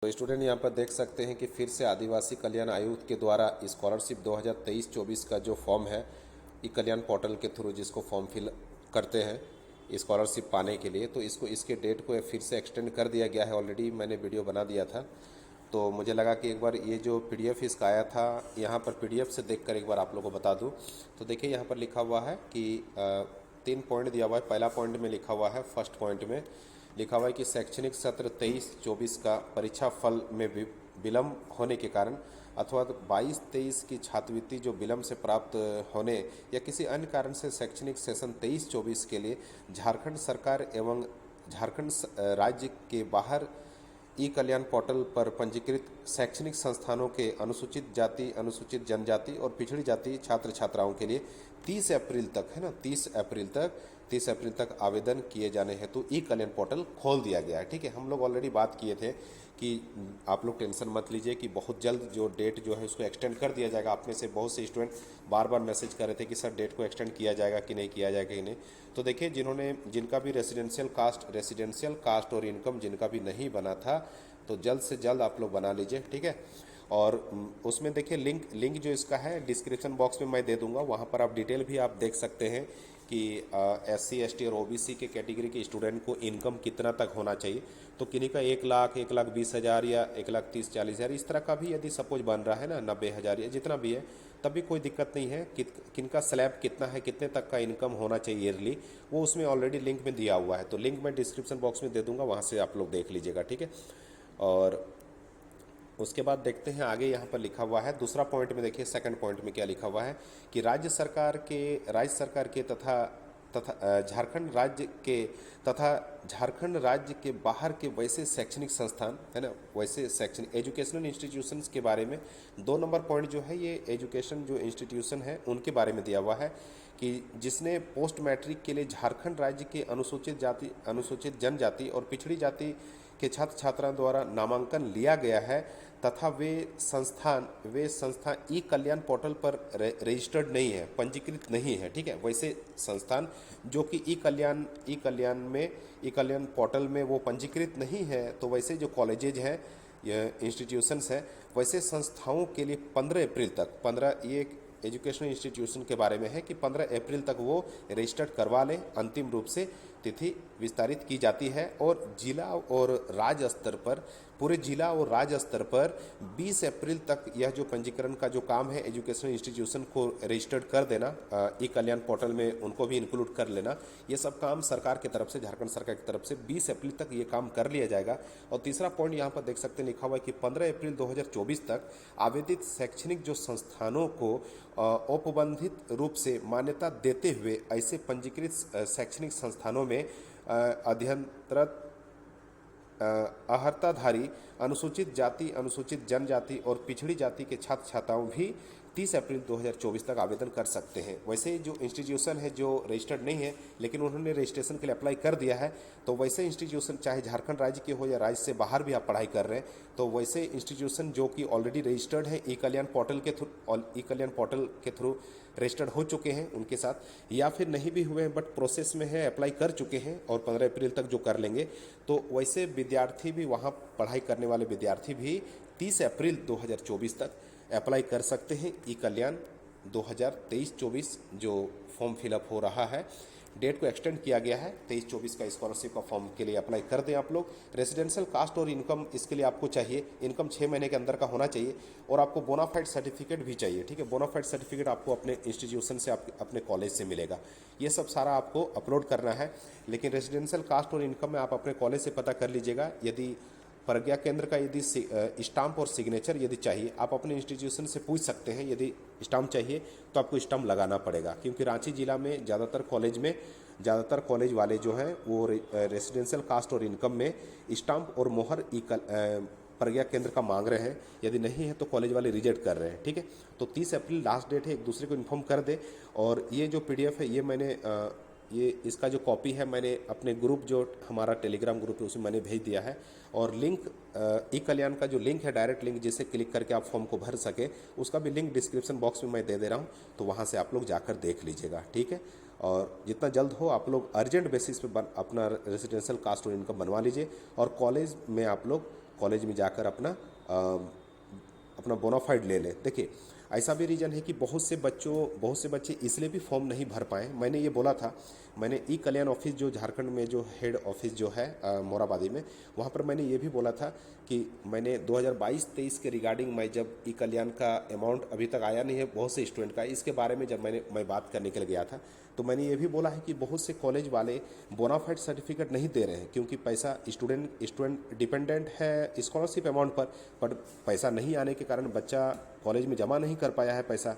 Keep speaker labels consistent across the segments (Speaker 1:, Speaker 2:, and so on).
Speaker 1: तो स्टूडेंट यहाँ पर देख सकते हैं कि फिर से आदिवासी कल्याण आयोग के द्वारा स्कॉलरशिप 2023-24 का जो फॉर्म है ई कल्याण पोर्टल के थ्रू जिसको फॉर्म फिल करते हैं स्कॉलरशिप पाने के लिए, तो इसके डेट को फिर से एक्सटेंड कर दिया गया है। ऑलरेडी मैंने वीडियो बना दिया था, तो मुझे लगा कि एक बार ये जो पीडीएफ इसका आया था यहाँ पर पीडीएफ से देखकर एक बार आप लोगों को बता दूँ। तो देखिए यहाँ पर लिखा हुआ है कि 3 पॉइंट दिया हुआ है। पहला पॉइंट में लिखा हुआ है, फर्स्ट पॉइंट में लिखा हुआ है कि शैक्षणिक सत्र 23-24 का परीक्षा फल में विलम्ब होने के कारण अथवा 22-23 की छात्रवृत्ति जो विलम्ब से प्राप्त होने या किसी अन्य कारण से शैक्षणिक सेशन 23-24 के लिए झारखंड सरकार एवं झारखंड राज्य के बाहर ई कल्याण पोर्टल पर पंजीकृत शैक्षणिक संस्थानों के अनुसूचित जाति, अनुसूचित जनजाति और पिछड़ी जाति छात्र छात्राओं के लिए 30 अप्रैल तक, है ना, 30 अप्रैल तक आवेदन किए जाने हेतु ई कल्याण पोर्टल खोल दिया गया है। ठीक है, हम लोग ऑलरेडी बात किए थे कि आप लोग टेंशन मत लीजिए कि बहुत जल्द जो डेट जो है उसको एक्सटेंड कर दिया जाएगा। आप में से बहुत से स्टूडेंट बार बार मैसेज कर रहे थे कि सर डेट को एक्सटेंड किया जाएगा कि नहीं किया जाएगा कि नहीं। तो देखिए, जिनका भी रेसिडेंशियल कास्ट और इनकम जिनका भी नहीं बना था, तो जल्द से जल्द आप लोग बना लीजिए। ठीक है, और उसमें देखिए लिंक जो इसका है डिस्क्रिप्शन बॉक्स में मैं दे दूंगा, वहाँ पर आप डिटेल भी आप देख सकते हैं कि SC ST और OBC के कैटेगरी के स्टूडेंट को इनकम कितना तक होना चाहिए। तो किन्हीं का 1 लाख, 1,20,000 या 1,30,40,000 इस तरह का भी यदि सपोज बन रहा है ना, 90,000 या जितना भी है, तब भी कोई दिक्कत नहीं है। किनका स्लैब कितना है, कितने तक का इनकम होना चाहिए ईयरली, वो उसमें ऑलरेडी लिंक में दिया हुआ है। तो लिंक मैं डिस्क्रिप्शन बॉक्स में दे दूंगा, वहाँ से आप लोग देख लीजिएगा। ठीक है, और उसके बाद देखते हैं आगे। यहाँ पर लिखा हुआ है दूसरा पॉइंट में, देखिए सेकंड पॉइंट में क्या लिखा हुआ है कि राज्य सरकार के तथा झारखंड राज्य के बाहर के वैसे शैक्षणिक संस्थान, है ना, वैसे शैक्षणिक एजुकेशनल इंस्टीट्यूशंस के बारे में 2 नंबर पॉइंट जो है ये एजुकेशन जो इंस्टीट्यूशन है उनके बारे में दिया हुआ है कि जिसने पोस्ट मैट्रिक के लिए झारखंड राज्य के अनुसूचित जाति, अनुसूचित जनजाति और पिछड़ी जाति के छात्र छात्राओं द्वारा नामांकन लिया गया है तथा वे संस्थान ई कल्याण पोर्टल पर रजिस्टर्ड नहीं है, पंजीकृत नहीं है। ठीक है, वैसे संस्थान जो कि ई कल्याण पोर्टल में वो पंजीकृत नहीं है, तो वैसे जो कॉलेजेज हैं, इंस्टीट्यूशंस हैं, वैसे संस्थाओं के लिए 15 अप्रैल तक, 15 ये एजुकेशनल इंस्टीट्यूशन के बारे में है कि 15 अप्रैल तक वो रजिस्टर्ड करवा लें। अंतिम रूप से तिथि विस्तारित की जाती है और जिला और राज्य स्तर पर, पूरे जिला और राज्य स्तर पर 20 अप्रैल तक यह जो पंजीकरण का जो काम है, एजुकेशनल इंस्टीट्यूशन को रजिस्टर्ड कर देना, ई कल्याण पोर्टल में उनको भी इंक्लूड कर लेना, ये सब काम सरकार की तरफ से, झारखंड सरकार की तरफ से 20 अप्रैल तक ये काम कर लिया जाएगा। और तीसरा पॉइंट यहाँ पर देख सकते हैं लिखा हुआ है कि 15 अप्रैल 2024 तक आवेदित शैक्षणिक जो संस्थानों को औपबंधित रूप से मान्यता देते हुए ऐसे पंजीकृत शैक्षणिक संस्थानों में अध्ययनरत अहर्ताधारी अनुसूचित जाति, अनुसूचित जनजाति और पिछड़ी जाति के छात्र छात्राओं भी 30 अप्रैल 2024 तक आवेदन कर सकते हैं। वैसे जो इंस्टीट्यूशन है जो रजिस्टर्ड नहीं है लेकिन उन्होंने रजिस्ट्रेशन के लिए अप्लाई कर दिया है, तो वैसे इंस्टीट्यूशन चाहे झारखंड राज्य के हो या राज्य से बाहर भी आप पढ़ाई कर रहे हैं, तो वैसे इंस्टीट्यूशन जो कि ऑलरेडी रजिस्टर्ड है ई कल्याण पोर्टल के थ्रू रजिस्टर्ड हो चुके हैं उनके साथ, या फिर नहीं भी हुए हैं बट प्रोसेस में है, अप्लाई कर चुके हैं और 15 अप्रैल तक जो कर लेंगे, तो वैसे विद्यार्थी भी, वहाँ पढ़ाई करने वाले विद्यार्थी भी 30 अप्रैल 2024 तक अप्लाई कर सकते हैं ई कल्याण 2023-24 जो फॉर्म फिलअप हो रहा है। डेट को एक्सटेंड किया गया है, 23-24 का स्कॉलरशिप का फॉर्म के लिए अप्लाई कर दें आप लोग। रेजिडेंशियल कास्ट और इनकम इसके लिए आपको चाहिए, इनकम 6 महीने के अंदर का होना चाहिए और आपको बोनाफाइड सर्टिफिकेट भी चाहिए। ठीक है, बोनाफाइड सर्टिफिकेट आपको अपने इंस्टीट्यूशन से, अपने कॉलेज से मिलेगा। ये सब सारा आपको अपलोड करना है, लेकिन रेजिडेंशियल कास्ट और इनकम में आप अपने कॉलेज से पता कर लीजिएगा। यदि प्रज्ञा केंद्र का यदि स्टाम्प और सिग्नेचर यदि चाहिए, आप अपने इंस्टीट्यूशन से पूछ सकते हैं। यदि स्टाम्प चाहिए तो आपको स्टाम्प लगाना पड़ेगा, क्योंकि रांची जिला में ज़्यादातर कॉलेज वाले जो हैं वो रेसिडेंशियल कास्ट और इनकम में स्टाम्प और मोहर प्रज्ञा केंद्र का मांग रहे हैं। यदि नहीं है तो कॉलेज वाले रिजेक्ट कर रहे हैं। ठीक है, तो 30 अप्रैल लास्ट डेट है, एक दूसरे को इन्फॉर्म कर दे। और ये जो PDF है ये इसका जो कॉपी है मैंने अपने ग्रुप, जो हमारा टेलीग्राम ग्रुप है, उसमें मैंने भेज दिया है। और लिंक ई कल्याण का जो लिंक है, डायरेक्ट लिंक जिसे क्लिक करके आप फॉर्म को भर सके, उसका भी लिंक डिस्क्रिप्शन बॉक्स में मैं दे दे रहा हूँ, तो वहाँ से आप लोग जाकर देख लीजिएगा। ठीक है, और जितना जल्द हो आप लोग अर्जेंट बेसिस पे अपना रेजिडेंशियल कास्ट और इनकम बनवा लीजिए और कॉलेज में आप लोग कॉलेज में जाकर अपना बोनाफाइड ले लें। देखिए, ऐसा भी रीज़न है कि बहुत से बच्चे इसलिए भी फॉर्म नहीं भर पाए। मैंने ये बोला था, मैंने ई कल्याण ऑफिस जो झारखंड में जो हेड ऑफिस जो है मोराबादी में, वहाँ पर मैंने ये भी बोला था कि मैंने 2022-23 के रिगार्डिंग मैं जब ई कल्याण का अमाउंट अभी तक आया नहीं है बहुत से स्टूडेंट का, इसके बारे में जब मैं बात करने के लिए गया था, तो मैंने ये भी बोला है कि बहुत से कॉलेज वाले बोनाफाइड सर्टिफिकेट नहीं दे रहे हैं क्योंकि पैसा स्टूडेंट डिपेंडेंट है स्कॉलरशिप अमाउंट पर पैसा नहीं आने के कारण बच्चा कॉलेज में जमा नहीं कर पाया है पैसा।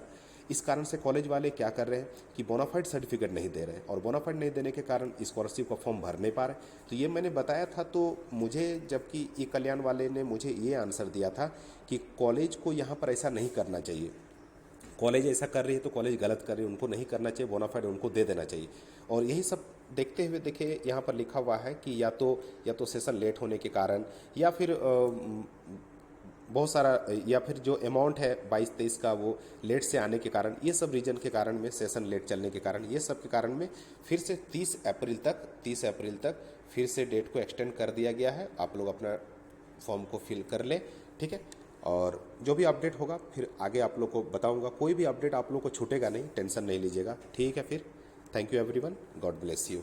Speaker 1: इस कारण से कॉलेज वाले क्या कर रहे हैं कि बोनाफाइड सर्टिफिकेट नहीं दे रहे हैं और बोनाफाइड नहीं देने के कारण स्कॉलरशिप का फॉर्म भर नहीं पा रहे। तो ये मैंने बताया था, तो मुझे जबकि ई कल्याण वाले ने मुझे ये आंसर दिया था कि कॉलेज को यहाँ पर ऐसा नहीं करना चाहिए, कॉलेज ऐसा कर रही है तो कॉलेज गलत कर रही है, उनको नहीं करना चाहिए, बोनाफाइड उनको दे देना चाहिए। और यही सब देखते हुए देखिए यहाँ पर लिखा हुआ है कि या तो सेशन लेट होने के कारण या फिर बहुत सारा, या फिर जो अमाउंट है 22-23 का वो लेट से आने के कारण, ये सब रीजन के कारण में, सेशन लेट चलने के कारण, ये सब के कारण में फिर से 30 अप्रैल तक फिर से डेट को एक्सटेंड कर दिया गया है। आप लोग अपना फॉर्म को फिल कर लें, ठीक है। और जो भी अपडेट होगा फिर आगे आप लोग को बताऊंगा। कोई भी अपडेट आप लोग को छूटेगा नहीं, टेंशन नहीं लीजिएगा, ठीक है। फिर thank you everyone, God bless you.